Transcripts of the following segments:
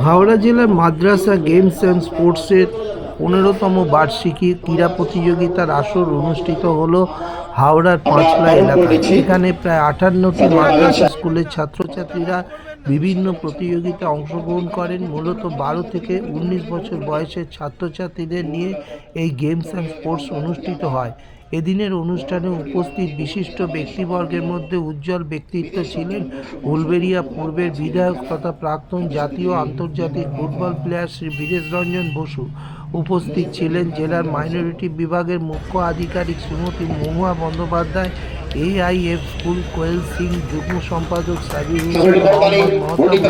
হাওড়া জেলার মাদ্রাসা games and স্পোর্টসের 15তম বার্ষিকী ক্রীড়া প্রতিযোগিতার আসর অনুষ্ঠিত হলো হাওড়ার পাঁচলা এলাকায়। এখানে প্রায় 58টি মাদ্রাসা স্কুলের ছাত্রছাত্রীরা বিভিন্ন প্রতিযোগিতায় অংশগ্রহণ করেন। মূলত 12 থেকে 19 বছর বয়সের ছাত্রছাত্রীদের নিয়ে এই গেমস অ্যান্ড স্পোর্টস অনুষ্ঠিত হয়। এদিনের অনুষ্ঠানে উপস্থিত বিশিষ্ট ব্যক্তিবর্গের মধ্যে উজ্জ্বল ব্যক্তিত্ব ছিলেন উলবেড়িয়া পূর্বের বিধায়ক তথা প্রাক্তন জাতীয় আন্তর্জাতিক ফুটবল প্লেয়ার শ্রী বীরেশ রঞ্জন বসু। উপস্থিত ছিলেন জেলার মাইনরিটি বিভাগের মুখ্য আধিকারিক শ্রীমতী মহুয়া বন্দ্যোপাধ্যায়, AIF স্কুল কোয়েল সিং যুগ্ম সম্পাদক সাবির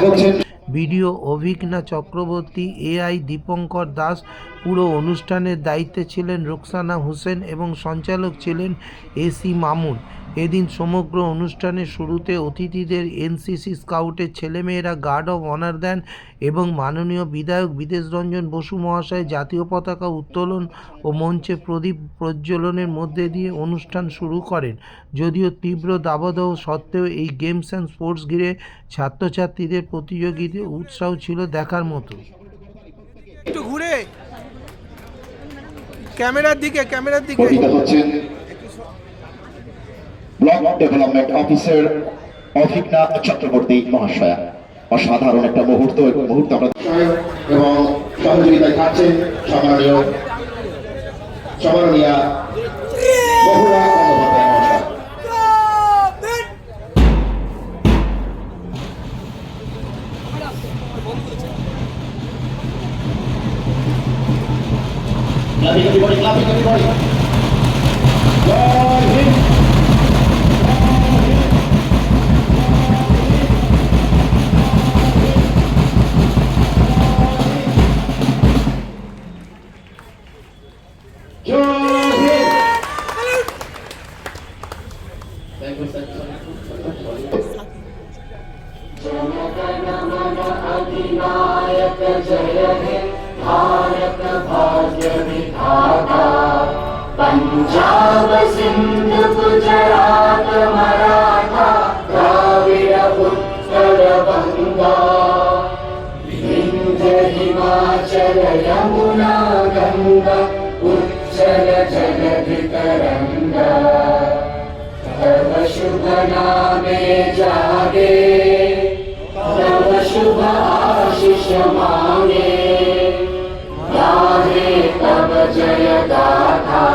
হোসেন, বিডিও অভিজ্ঞা চক্রবর্তী, AI দীপঙ্কর দাস। পুরো অনুষ্ঠানের দায়িত্বে ছিলেন রোকসানা হোসেন এবং সঞ্চালক ছিলেন AC মামুন। এদিন সমগ্র অনুষ্ঠানের শুরুতে অতিথিদের NCC স্কাউটের ছেলেমেয়েরা গার্ড অব অনার দেন এবং মাননীয় বিধায়ক বীরেশ রঞ্জন বসু মহাশয় জাতীয় পতাকা উত্তোলন ও মঞ্চে প্রদীপ প্রজ্বলনের মধ্যে দিয়ে অনুষ্ঠান শুরু করেন। যদিও তীব্র দাবদাহ সত্ত্বেও এই গেমস অ্যান্ড স্পোর্টস ঘিরে ছাত্রছাত্রীদের প্রতিযোগিতায় উৎসাহ ছিল দেখার মতো। একটু ঘুরে ক্যামেরার দিকে ব্লক ডেভেলপমেন্ট অফিসার অভিজ্ঞা চক্রবর্তী মহাশয়া। অসাধারণ একটা মুহূর্ত আমরা এবং সহযোগিতায় থাকছেন সম্মাননীয়া বহুরা বন্দ্যোপাধ্যায় মহাশয়। Clapping everybody. Jai Hind. Thank you, sir. Bharat भाग्य विधाता पंजाब सिंध गुजरात मराठा द्राविड़ उत्कल बंगा विंध्य हिमाचल यमुना गंगा उच्चल जलधि तरंगा तव शुभ नामे जागे तव शुभ आशीष मांगे तब जय गाथा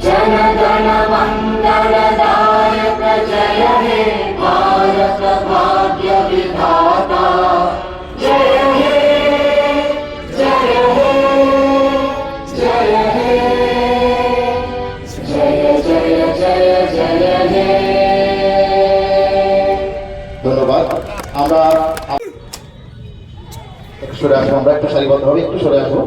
जन गण मंगलदायक जय हे भारत भाग्य विधाता जय हे जय हे जय हे जय जय जय जय हे। ধন্যবাদ। আমরা একটু সরে আসবো, আমরা একটু সারিবদ্ধভাবে একটু সরে আসবো।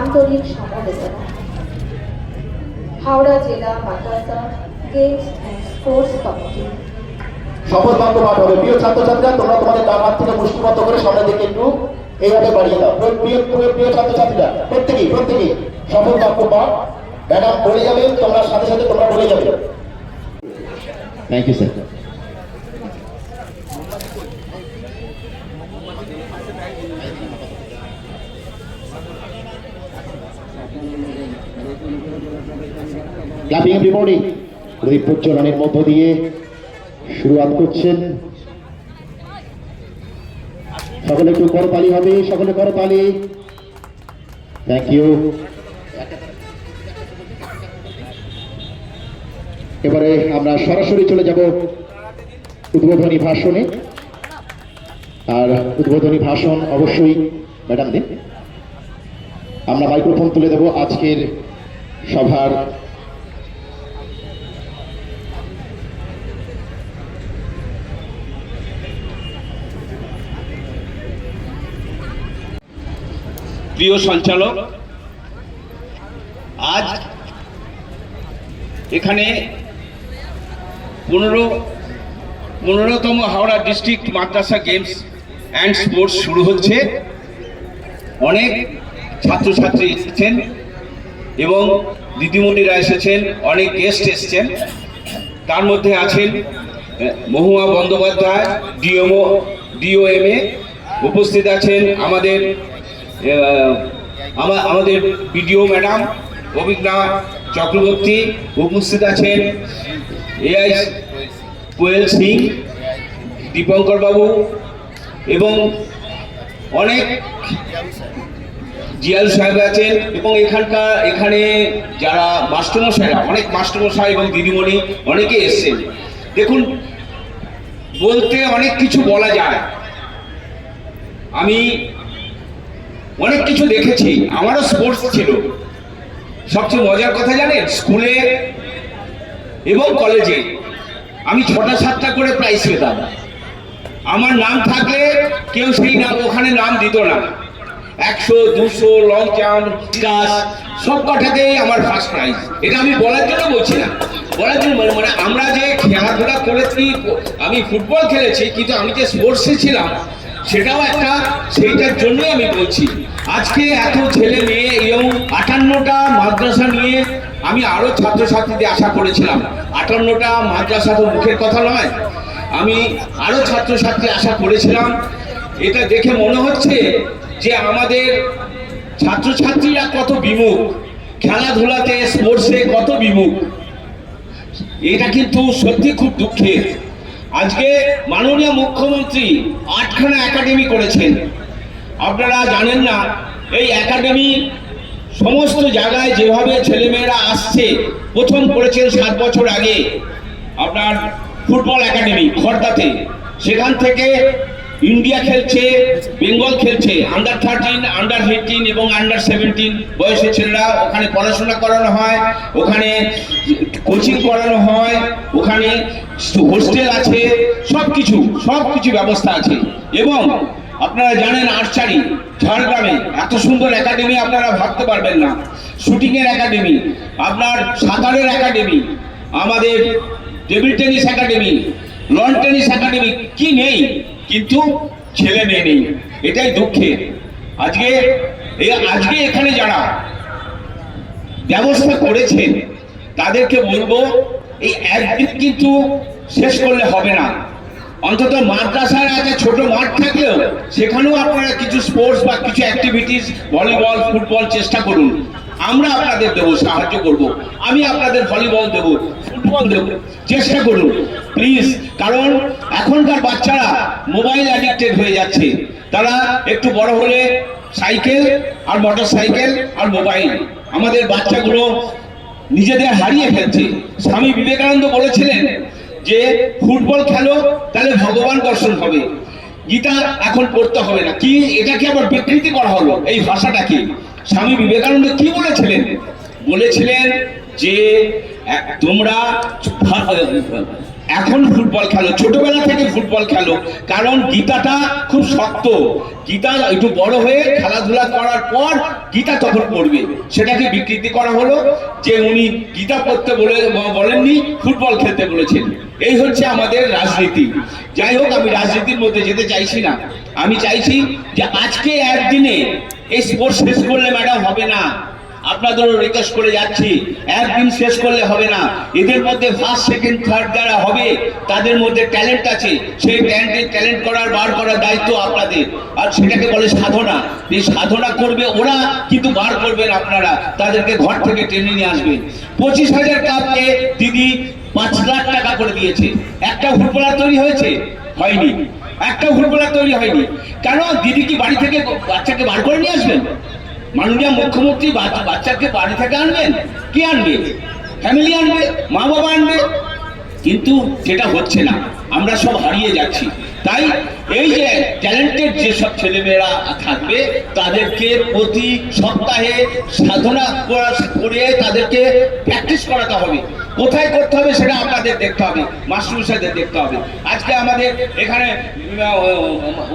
আন্তরিক সমবেদনা। হাওড়া জেলা মাদ্রাসা গেমস অ্যান্ড স্পোর্টস কমিটি শপথ বাক্য পাঠ হবে। প্রিয় ছাত্রছাত্রীরা, তোমরা তোমাদের ডান হাত থেকে মুষ্টিবদ্ধ করে সামনের দিকে একটু এইভাবে বাড়িয়ে দাও। প্রিয় ছাত্রছাত্রীরা, প্রত্যেকেই শপথ বাক্য পাঠ ম্যাডাম বলে যাবে, তোমরা সাথে সাথে তোমরা বলে যাবে। Thank you sir. Clapping everybody. প্রদীপ প্রজ্বলনের মধ্য দিয়ে শুরুয়াত করছেন সকলে একটু করতালি হবে, সকলে করতালি। Thank you. এবারে আমরা সরাসরি চলে যাব উদ্বোধনী ভাষণে। আর উদ্বোধনী ভাষণ অবশ্যই ম্যাডাম দিন। আমরা মাইক্রোফোন তুলে দেব আজকের সভার প্রিয় সঞ্চালক। আজ এখানে 15তম Howrah district Madrasa games and sports শুরু হচ্ছে। অনেক ছাত্রছাত্রী এসেছেন এবং দিদিমণিরা এসেছেন, অনেক গেস্ট এসেছেন। তার মধ্যে আছেন মহুয়া বন্দ্যোপাধ্যায়, ডিওএমএ। উপস্থিত আছেন আমাদের বিডিও ম্যাডাম অভিজ্ঞা চক্রবর্তী। উপস্থিত আছেন এআই কোয়েল সিং, দীপঙ্কর বাবু এবং অনেক জিয়াল সাহেব আছেন। এবং এখানে যারা মাস্টারমশাইরা, অনেক মাস্টারমশাই এবং দিদিমণি অনেকে এসছেন। দেখুন, বলতে অনেক কিছু বলা যায়। আমি অনেক কিছু দেখেছি, আমারও স্পোর্টস ছিল। সবচেয়ে মজার কথা জানেন, স্কুলে এবং কলেজে আমি 6টা-7টা করে প্রাইজ পেতাম। আমার নাম থাকলে কেউ সেই নাম ওখানে নাম দিত না। 100, 200, লং জাম্প, ক্লাস সব কটাতেই আমার ফার্স্ট প্রাইজ। এটা আমি বলার জন্য বলছি না, বলার জন্য মানে আমরা যে খেলাধুলা করেছি, আমি ফুটবল খেলেছি, কিন্তু আমি যে স্পোর্টসে ছিলাম সেটাও একটা, সেইটার জন্যই আমি বলছি। আজকে এত ছেলে মেয়ে এবং 58টা মাদ্রাসা নিয়ে আমি আরো ছাত্রছাত্রীদের আশা করেছিলাম। 58টা মাদ্রাসা তো মুখের কথা নয়, আমি আরো ছাত্রছাত্রী আশা করেছিলাম। এটা দেখে মনে হচ্ছে যে আমাদের ছাত্রছাত্রীরা কত বিমুখ, খেলাধুলাতে স্পোর্টসে কত বিমুখ। এটা কিন্তু সত্যি খুব দুঃখের। আজকে মাননীয় মুখ্যমন্ত্রী 8খানা একাডেমি করেছেন। আপনারা জানেন না, এই একাডেমি সমস্ত জায়গায় যেভাবে ছেলেমেয়েরা আসছে, প্রথম করেছেন 7 বছর আগে আপনার ফুটবল একাডেমি খড়দাতে। সেখান থেকে ইন্ডিয়া খেলছে, বেঙ্গল খেলছে, আন্ডার-13, আন্ডার-18 এবং আন্ডার-17 বয়সের ছেলেরা ওখানে পড়াশোনা করানো হয়, ওখানে কোচিং করানো হয়, ওখানে হোস্টেল আছে, সবকিছু ব্যবস্থা আছে। এবং আপনারা জানেন আর্চারি ঝাড়গ্রামে এত সুন্দর একাডেমি আপনারা ভাবতে পারবেন না। শুটিংয়ের একাডেমি, আপনার সাঁতারের একাডেমি, আমাদের table tennis academy, loan tennis academy, কি নেই, কিন্তু ছেলে মেয়ে নেই। এটাই দুঃখের। আজকে এখানে যারা ব্যবস্থা করেছেন তাদেরকে বলবো, এই একদিন কিন্তু শেষ করলে হবে না। অন্তত মাদ্রাসার একটা ছোট মাঠ থাকলেও সেখানেও আপনারা কিছু স্পোর্টস বা কিছু অ্যাক্টিভিটিস, ভলিবল, ফুটবল চেষ্টা করুন। আমরা আপনাদের দেবো, সাহায্য করব। আমি আপনাদের ভলিবল দেব, ফুটবল দেব, চেষ্টা করুন প্লিজ। কারণ এখনকার বাচ্চারা মোবাইল অ্যাডিক্টেড হয়ে যাচ্ছে। তারা একটু বড় হলে সাইকেল আর মোটর সাইকেল আর মোবাইল, আমাদের বাচ্চাগুলো নিজেদের হারিয়ে ফেলছে। স্বামী বিবেকানন্দ বলেছিলেন যে ফুটবল খেলো, তাহলে ভগবান দর্শন হবে, গীতা এখন পড়তে হবে না। কি এটাকে আবার বিকৃতি করা হলো এই ভাষাটাকে? স্বামী বিবেকানন্দ কি বলেছিলেন? বলেছিলেন যে তোমরা এখন ফুটবল খেলো, ছোটবেলা থেকে ফুটবল খেলো, কারণ গীতাটা খুব শক্ত। গীতা একটু বড় হয়ে খেলাধুলা করার পর গীতা তখন পড়বে। সেটাকে বিকৃতি করা হলো যে উনি গীতা পড়তে বলেননি, ফুটবল খেলতে বলেছেন। এই হচ্ছে আমাদের রাজনীতি। যাই হোক, আমি রাজনীতির মধ্যে যেতে চাইছি না। আমি চাইছি যে আজকে একদিনে এই স্পোর্টস শেষ করলে ম্যাডাম হবে না। আপনাদেরও রিকোয়েস্ট করে যাচ্ছি, একদিন শেষ করলে হবে না। এদের মধ্যে ফার্স্ট, সেকেন্ড, থার্ড যারা হবে তাদের মধ্যে ট্যালেন্ট আছে, সেই ট্যালেন্ট বার করার দায়িত্ব আপনাদের। আর সেটাকে বলে সাধনা। এই সাধনা করবে ওরা, কিন্তু বার করবেন আপনারা। তাদেরকে ঘর থেকে টেনে নিয়ে আসবেন। 25,000 কাপকে দিদি 5 লাখ টাকা করে দিয়েছে। একটা ফুটবলার তৈরি হয়েছে? হয়নি। একটা ফুটবলার তৈরি হয়নি। কেন? দিদি কি বাড়ি থেকে বাচ্চাকে বার করে নিয়ে আসবেন? মাননীয় মুখ্যমন্ত্রী বাচ্চাকে বাড়ি থেকে আনবেন? কি আনবে? ফ্যামিলি আনবে, মা বাবা আনবে, কিন্তু সেটা হচ্ছে না। আমরা সব হারিয়ে যাচ্ছি। তাই এই যে ট্যালেন্টেড যেসব ছেলেমেয়েরা থাকবে তাদেরকে প্রতি সপ্তাহে সাধনা করে তাদেরকে প্র্যাকটিস করাতে হবে। কোথায় করতে হবে সেটা আপনাদের দেখতে হবে, মাস্টারমশাইদের দেখতে হবে। আজকে আমাদের এখানে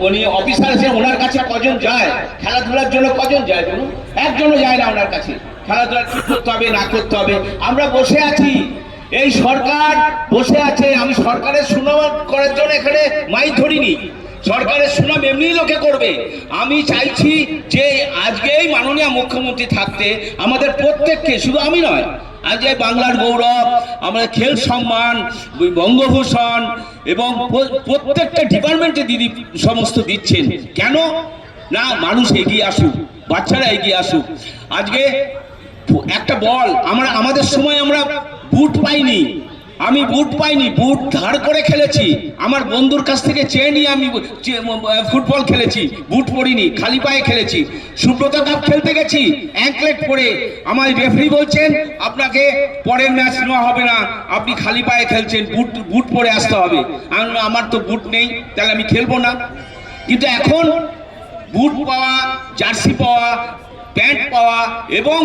উনি অফিসার আছেন, ওনার কাছে কজন যায় খেলাধুলার জন্য? কজন যায় বলুন? একজনও যায় না ওনার কাছে। খেলাধুলা কি করতে হবে না করতে হবে, আমরা বসে আছি। এই সরকার বসে আছে। আমি সরকারের সুনাম করার জন্য এখানে মাইক ধরিনি, সরকারের সুনাম এমনি লোকে করবে। আমি চাইছি যে আজকে এই মাননীয় মুখ্যমন্ত্রী থাকতে আমাদের প্রত্যেককে, শুধু আমি নয়, আজ এই বাংলার গৌরব, আমাদের খেল সম্মান, বঙ্গভূষণ এবং প্রত্যেকটা ডিপার্টমেন্টে দিদি সমস্ত দিচ্ছেন। কেন না? মানুষ এগিয়ে আসুক, বাচ্চারা এগিয়ে আসুক। আজকে একটা বল আমাদের সময় আমরা বুট পাইনি, আমি বুট পাইনি, বুট ধার করে খেলেছি। আমার বন্ধুর কাছ থেকে চেয়ে নিয়ে আমি ফুটবল খেলেছি, বুট পরিনি, খালি পায়ে খেলেছি। সুব্রত কাপ খেলতে গেছি, অ্যাঙ্কলেট পরে। আমার রেফারি বলছেন আপনাকে পরের ম্যাচ নেওয়া হবে না, আপনি খালি পায়ে খেলছেন, বুট পরে আসতে হবে। আমার তো বুট নেই, তাহলে আমি খেলবো না। কিন্তু এখন বুট পাওয়া, জার্সি পাওয়া, প্যান্ট পাওয়া এবং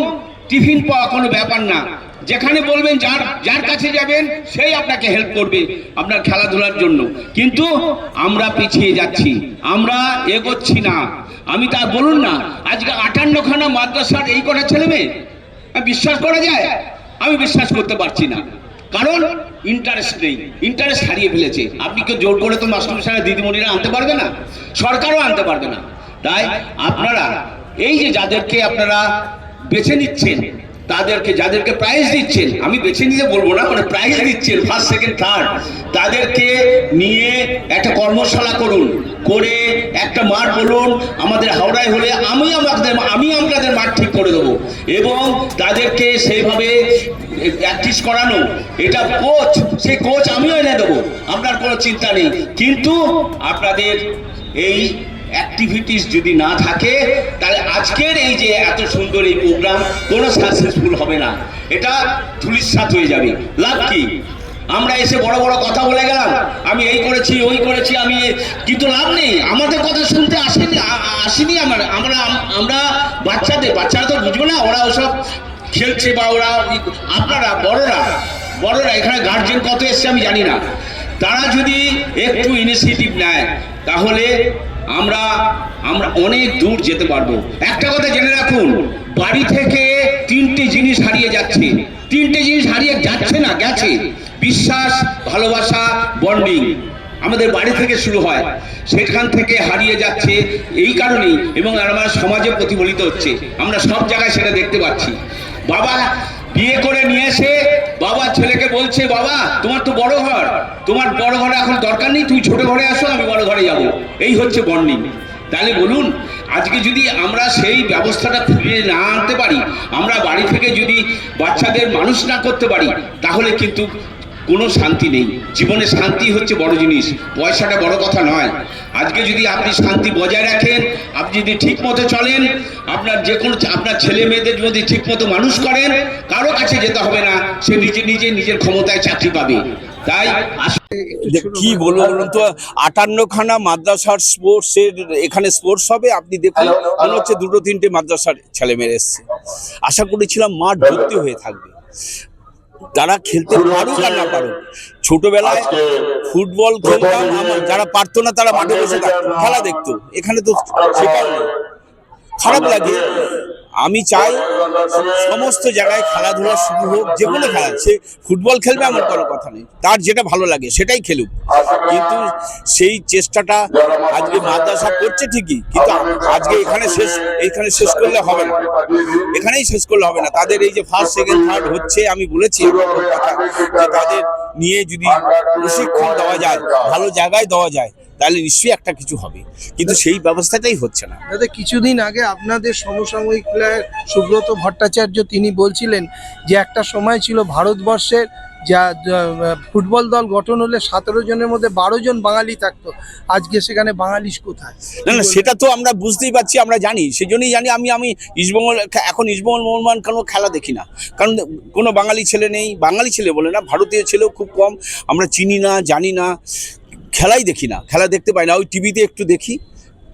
টিফিন পাওয়া কোনো ব্যাপার না। যেখানে বলবেন যার কাছে যাবেন সেই আপনাকে হেল্প করবে আপনার খেলাধুলার জন্য। কিন্তু আমরা পিছিয়ে যাচ্ছি, আমরা এগোচ্ছি না। আমি তা বলুন না, আজকে 58খানা মাদ্রাসার এই কটা ছেলে মেয়ে বিশ্বাস করা যায়? আমি বিশ্বাস করতে পারছি না, কারণ ইন্টারেস্ট নেই, ইন্টারেস্ট হারিয়ে ফেলেছে। আপনি কেউ জোর করে তো মাস্টারমশাইরা দিদিমণিরা আনতে পারবে না, সরকারও আনতে পারবে না। তাই আপনারা এই যে যাদেরকে আপনারা বেছে নিচ্ছেন, তাদেরকে যাদেরকে প্রাইজ দিচ্ছেন, আমি বেছে নিতে বলবো না, মানে প্রাইজ দিচ্ছেন ফার্স্ট সেকেন্ড থার্ড, তাদেরকে নিয়ে একটা কর্মশালা করুন, করে একটা মাঠ বলুন আমাদের হাওড়ায় হলে আমি আপনাদের মাঠ ঠিক করে দেবো এবং তাদেরকে সেইভাবে প্র্যাকটিস করানো। এটা কোচ, সেই কোচ আমিও এনে দেবো, আপনার কোনো চিন্তা নেই। কিন্তু আপনাদের এই অ্যাক্টিভিটিস যদি না থাকে তাহলে আজকের এই যে এত সুন্দর এই প্রোগ্রাম কোনো সাকসেসফুল হবে না, এটা ধূলিসাৎ হয়ে যাবে। লাভ কি? আমরা এসে বড় বড় কথা বলে গেলাম, আমি এই করেছি ওই করেছি, আমি, কিন্তু লাভ নেই। আমাদের কথা শুনতে আসেনি। আমরা বাচ্চারা তো বুঝবে না, ওরা ওসব খেলছে বা ওরা, আপনারা বড়রা এখানে গার্জেন কত এসছে আমি জানি না, তারা যদি একটু ইনিশিয়েটিভ নেয় তাহলে আমরা অনেক দূর যেতে পারবো। একটা কথা জেনে রাখুন, বাড়ি থেকে 3টে জিনিস হারিয়ে যাচ্ছে, 3টে জিনিস হারিয়ে যাচ্ছে না, গেছে। বিশ্বাস, ভালোবাসা, বন্ডিং আমাদের বাড়ি থেকে শুরু হয়, সেখান থেকে হারিয়ে যাচ্ছে এই কারণেই, এবং আমরা সমাজে প্রতিফলিত হচ্ছে। আমরা সব জায়গায় সেটা দেখতে পাচ্ছি। বাবা বিয়ে করে নিয়ে এসে বাবা ছেলেকে বলছে, বাবা তোমার তো বড় ঘর, তোমার বড় ঘরে এখন দরকার নেই, তুই ছোট ঘরে আসো, আমি বড় ঘরে যাব। এই হচ্ছে বন্ডিং। তাহলে বলুন, আজকে যদি আমরা সেই ব্যবস্থাটা ফিরিয়ে না আনতে পারি, আমরা বাড়ি থেকে যদি বাচ্চাদের মানুষ না করতে পারি, তাহলে কিন্তু কোনো শান্তি নেই। জীবনে শান্তি হচ্ছে বড় জিনিস, পয়সাটা বড় কথা নয়। আজকে যদি আপনি শান্তি বজায় রাখেন, আপনি যদি ঠিক মতো চলেন, আপনার যে কোনো আপনার ছেলে মেয়েদের যদি ঠিক মতো মানুষ করেন, কারো কাছে যেতে হবে না, সে নিজের ক্ষমতায় চাকরি পাবে। তাই কি বলবো বলুন তো, 58খানা মাদ্রাসার স্পোর্টসের এখানে স্পোর্টস হবে। আপনি দেখুন, মনে হচ্ছে 2-3টে মাদ্রাসার ছেলেমেয়ে এসছে। আশা করেছিলাম মাঠ ভর্তি হয়ে থাকবে, যারা খেলতে পারুক আর না পারুক। ছোটবেলায় ফুটবল খেলতাম, যারা পারতো না তারা মাঠে বসে খেলা দেখতো, এখানে তো সেটাও নেই। খারাপ লাগে। আমি চাই সমস্ত জায়গায় খেলাধুলা শুরু হোক, যে কোনো খেলা, সে ফুটবল খেলবে এমন কোনো কথা নেই, তার যেটা ভালো লাগে সেটাই খেলুক। কিন্তু সেই চেষ্টাটা আজকে মাদ্রাসা করছে ঠিকই, কিন্তু আজকে এখানে শেষ করলে হবে না, এখানেই শেষ করলে হবে না। তাদের এই যে ফার্স্ট সেকেন্ড থার্ড হচ্ছে, আমি বলেছি কথা যে তাদের নিয়ে যদি প্রশিক্ষণ দেওয়া যায়, ভালো জায়গায় দেওয়া যায়, তাহলে নিশ্চয়ই একটা কিছু হবে, কিন্তু সেই ব্যবস্থাটাই হচ্ছে না। দাদা, কিছুদিন আগে আপনাদের সমসাময়িক প্লেয়ার সুব্রত ভট্টাচার্য তিনি বলছিলেন যে একটা সময় ছিল ভারতবর্ষের ফুটবল দল গঠন হলে 17 জনের মধ্যে 12 জন বাঙালি থাকতো, আজকে সেখানে বাঙালি কোথায়? না না, সেটা তো আমরা বুঝতেই পারছি, আমরা জানি, সেই জন্যই জানি। আমি ইস্টবেঙ্গল, এখন ইস্টবেঙ্গল মোহনবাগান কোনো খেলা দেখি না, কারণ কোনো বাঙালি ছেলে নেই। বাঙালি ছেলে বলে না, ভারতীয় ছেলেও খুব কম, আমরা চিনি না, জানি না, খেলাই দেখি না, খেলা দেখতে পাই না। ওই টিভিতে একটু দেখি,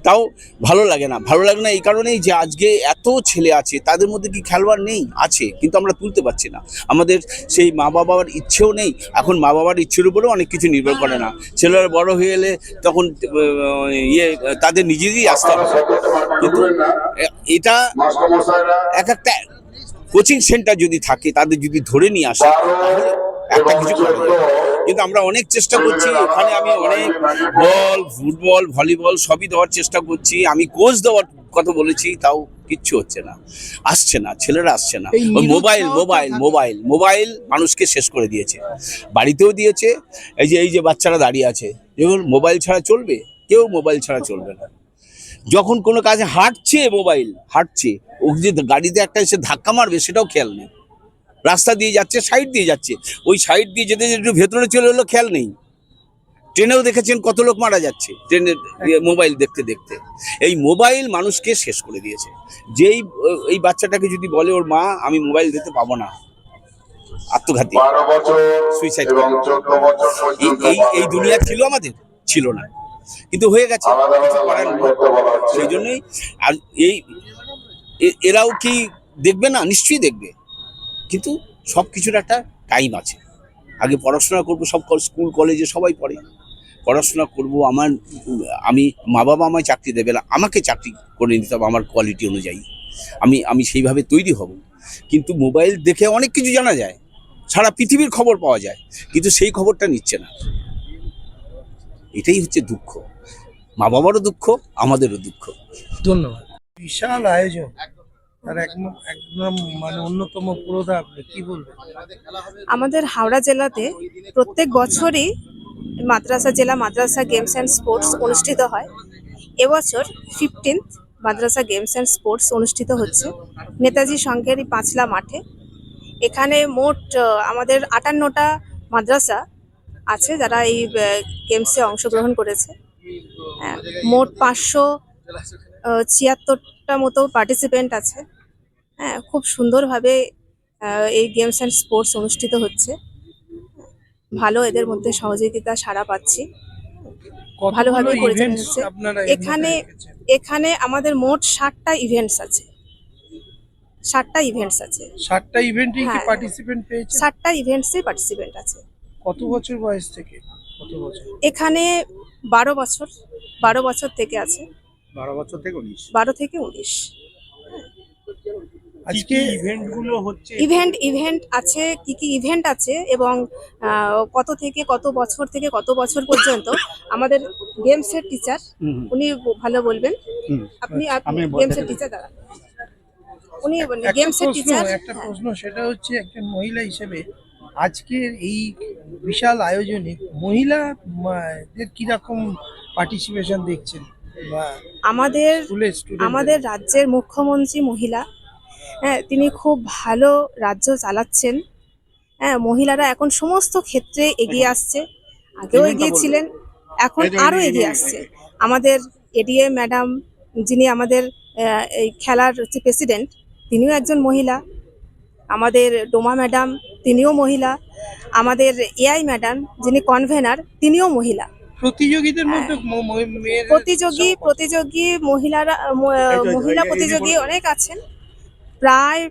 তাও ভালো লাগে না। ভালো লাগে না এই কারণেই যে আজকে এত ছেলে আছে, তাদের মধ্যে কি খেলোয়াড় নেই? আছে, কিন্তু আমরা তুলতে পারছি না। আমাদের সেই মা বাবার ইচ্ছেও নেই। এখন মা বাবার ইচ্ছের উপরেও অনেক কিছু নির্ভর করে না। ছেলেরা বড় হয়ে এলে তখন তাদের নিজেদেরই আসতে হবে। কিন্তু এটা একটা কোচিং সেন্টার যদি থাকে, তাদের যদি ধরে নিয়ে আসে, তাহলে একটা কিছু করা যাবে। কিন্তু আমরা অনেক চেষ্টা করছি, এখানে আমি অনেক বল, ফুটবল, ভলিবল সবই দেওয়ার চেষ্টা করছি, আমি কোচ দেওয়ার কথা বলেছি, তাও কিচ্ছু হচ্ছে না, আসছে না, ছেলেরা আসছে না। ওই মোবাইল মানুষকে শেষ করে দিয়েছে, বাড়িতেও দিয়েছে। এই যে বাচ্চারা দাঁড়িয়ে আছে, যেমন মোবাইল ছাড়া চলবে? কেউ মোবাইল ছাড়া চলবে না। যখন কোনো কাজে হাঁটছে, ও যে গাড়িতে একটা এসে ধাক্কা মারবে সেটাও খেয়াল নেই। রাস্তা দিয়ে যাচ্ছে, সাইড দিয়ে যাচ্ছে, ওই সাইড দিয়ে যেতে একটু ভেতরে চলে এলো, খেয়াল নেই। ট্রেনেও দেখেছেন কত লোক মারা যাচ্ছে ট্রেনের মোবাইল দেখতে দেখতে। এই মোবাইল মানুষকে শেষ করে দিয়েছে। এই বাচ্চাটাকে যদি বলে ওর মা আমি মোবাইল দিতে পাবো না, আত্মঘাতী, সুইসাইড। এই দুনিয়া ছিল আমাদের, ছিল না, কিন্তু হয়ে গেছে, কিছু করার নেই। সেই জন্যই আর এরাও কি দেখবে না? নিশ্চয়ই দেখবে, কিন্তু সব কিছুর একটা টাইম আছে। আগে পড়াশোনা করবো, সব স্কুল কলেজে সবাই পড়ে, পড়াশোনা করবো। আমি মা বাবা আমায় চাকরি দেবে না, আমাকে চাকরি করে নিতে হবে আমার কোয়ালিটি অনুযায়ী। আমি সেইভাবে তৈরি হব। কিন্তু মোবাইল দেখে অনেক কিছু জানা যায়, সারা পৃথিবীর খবর পাওয়া যায়, কিন্তু সেই খবরটা নিচ্ছে না। এটাই হচ্ছে দুঃখ, মা বাবারও দুঃখ, আমাদেরও দুঃখ। ধন্যবাদ। বিশাল আয়োজন, আর একদম মানে অন্যতম পুরোধা, আপনি কি বলবেন? আমাদের হাওড়া জেলাতে প্রত্যেক বছরই জেলা মাদ্রাসা গেমস অ্যান্ড স্পোর্টস অনুষ্ঠিত হয়। এবছর 15th Madrasa games and sports অনুষ্ঠিত হচ্ছে নেতাজি সংঘের পাঁচলা মাঠে। এখানে মোট আমাদের 58টা মাদ্রাসা আছে যারা এই গেমসে অংশগ্রহণ করেছে। মোট 576টা মতো পার্টিসিপেন্ট আছে। হ্যাঁ, খুব সুন্দরভাবে এই গেমস অ্যান্ড স্পোর্টস অনুষ্ঠিত হচ্ছে। ভালো এদের মধ্যে সহযোগিতা সাড়া পাচ্ছি, ভালোভাবে পরিচালনা হচ্ছে। এখানে আমাদের মোট 60টা ইভেন্টস আছে। 60টা ইভেন্টস আছে। 60টা ইভেন্টে কি হ্যাঁ, পার্টিসিপেন্ট পেয়েছে? 60টা ইভেন্টসে পার্টিসিপেন্ট আছে। কত বছর বয়স থেকে কত বছর? এখানে 12 বছর থেকে আছে। 12 বছর থেকে 19। 12 থেকে 19। আজকে ইভেন্টগুলো হচ্ছে, ইভেন্ট আছে, কি ইভেন্ট আছে এবং কত থেকে কত বছর থেকে কত বছর পর্যন্ত আমাদের গেমসের টিচার উনি ভালো বলবেন। আপনি গেমসের টিচার দাঁড়ান, উনি গেমসের টিচার। একটা প্রশ্ন, সেটা হচ্ছে একজন মহিলা হিসেবে আজকের এই বিশাল আয়োজনে মহিলাদের কিরকম পার্টিসিপেশন দেখছেন? আমাদের রাজ্যের মুখ্যমন্ত্রী মহিলা, হ্যাঁ, তিনি খুব ভালো রাজ্য চালাচ্ছেন। হ্যাঁ, মহিলারা এখন সমস্ত ক্ষেত্রে এগিয়ে আসছে, আগেও এগিয়ে ছিলেন, এখন আরো এগিয়ে আসছে। আমাদের এডিএ ম্যাডাম, যিনি আমাদের এই খেলার হচ্ছে প্রেসিডেন্ট, তিনিও একজন মহিলা। আমাদের ডোমা ম্যাডাম, তিনিও মহিলা। আমাদের এআই ম্যাডাম, যিনি কনভেনার, তিনিও মহিলা। প্রতিযোগীদের মধ্যে প্রতিযোগী মহিলা প্রতিযোগী অনেক আছেন, প্রায়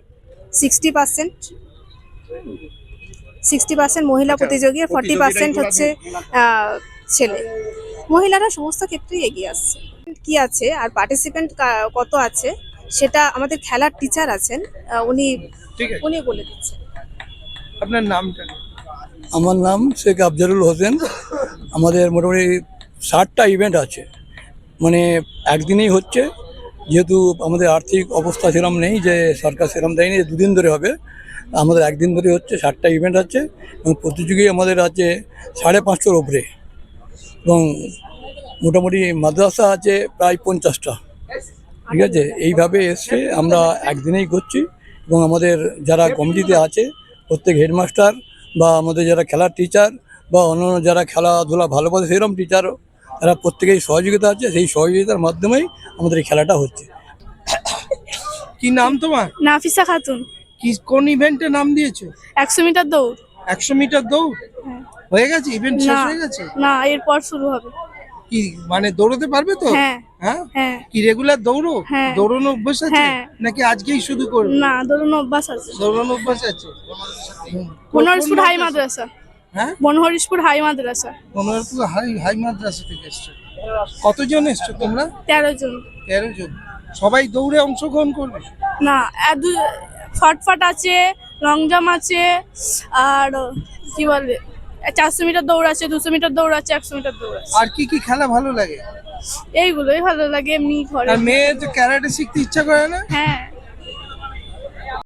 60% মহিলা প্রতিযোগী, 40% হচ্ছে ছেলে। মহিলারা সমস্ত ক্ষেত্রেই এগিয়ে আসছে। কি আছে আর পার্টিসিপেন্ট কত আছে সেটা আমাদের খেলার টিচার আছেন, উনি বলে দিচ্ছেন। আপনার নামটা? আমার নাম শেখ আফজালুল হোসেন। আমাদের মোটামুটি 60টা ইভেন্ট আছে, মানে একদিনেই হচ্ছে, যেহেতু আমাদের আর্থিক অবস্থা সেরকম নেই যে সরকার সেরকম দেয়নি, 2 দিন ধরে হবে। আমাদের একদিন ধরে হচ্ছে, 60টা ইভেন্ট আছে এবং প্রতিযোগী আমাদের আছে 550-র উপরে, এবং মোটামুটি মাদ্রাসা আছে প্রায় 50টা। ঠিক আছে, এইভাবে এসে আমরা একদিনেই করছি। এবং আমাদের যারা কমিটিতে আছে প্রত্যেক হেডমাস্টার বা আমাদের যারা খেলার টিচার বা অন্যান্য যারা খেলাধুলা ভালোবাসে সেরকম টিচার, তারা প্রত্যেকেই সহযোগিতা আছে, সেই সহযোগিতার মাধ্যমেই আমাদের এই খেলাটা হচ্ছে। কি নাম তোমার? নাফিসা খাতুন। কি কোন ইভেন্টে নাম দিয়েছো? 100 মিটার দৌড়। 100 মিটার দৌড় হয়ে গেছে? ইভেন্ট শেষ হয়ে গেছে? না, এরপর শুরু হবে। কি মানে দৌড়তে পারবে তো? হ্যাঁ। হ্যাঁ হ্যাঁ। কি রেগুলার দৌড়ো? হ্যাঁ। দৌড়ানো অভ্যাস আছে হ্যাঁ। নাকি আজকেই শুরু করবে? না, দৌড়ানো অভ্যাস আছে। দৌড়ানো অভ্যাস আছে। বনহরিশপুর হাই মাদ্রাসা। হ্যাঁ, বনহরিশপুর হাই মাদ্রাসা। বনহরিশপুর হাই মাদ্রাসা থেকে এসছো। কতজন এসছো তোমরা? 13 জন। 13 জন। সবাই দৌড়ে অংশগ্রহণ করবে? না, ফটফট আছে, লং জাম্প আছে, আর কি বলে 400 মিটার দৌড় আছে, 200 মিটার দৌড় আছে, 100 মিটার দৌড় আছে। আর কি কি খেলা ভালো লাগে? এইগুলোই ভালো লাগে এমনি ঘরে। আর মেয়ে তো ক্যারাটে শিখতে ইচ্ছা করে না? হ্যাঁ।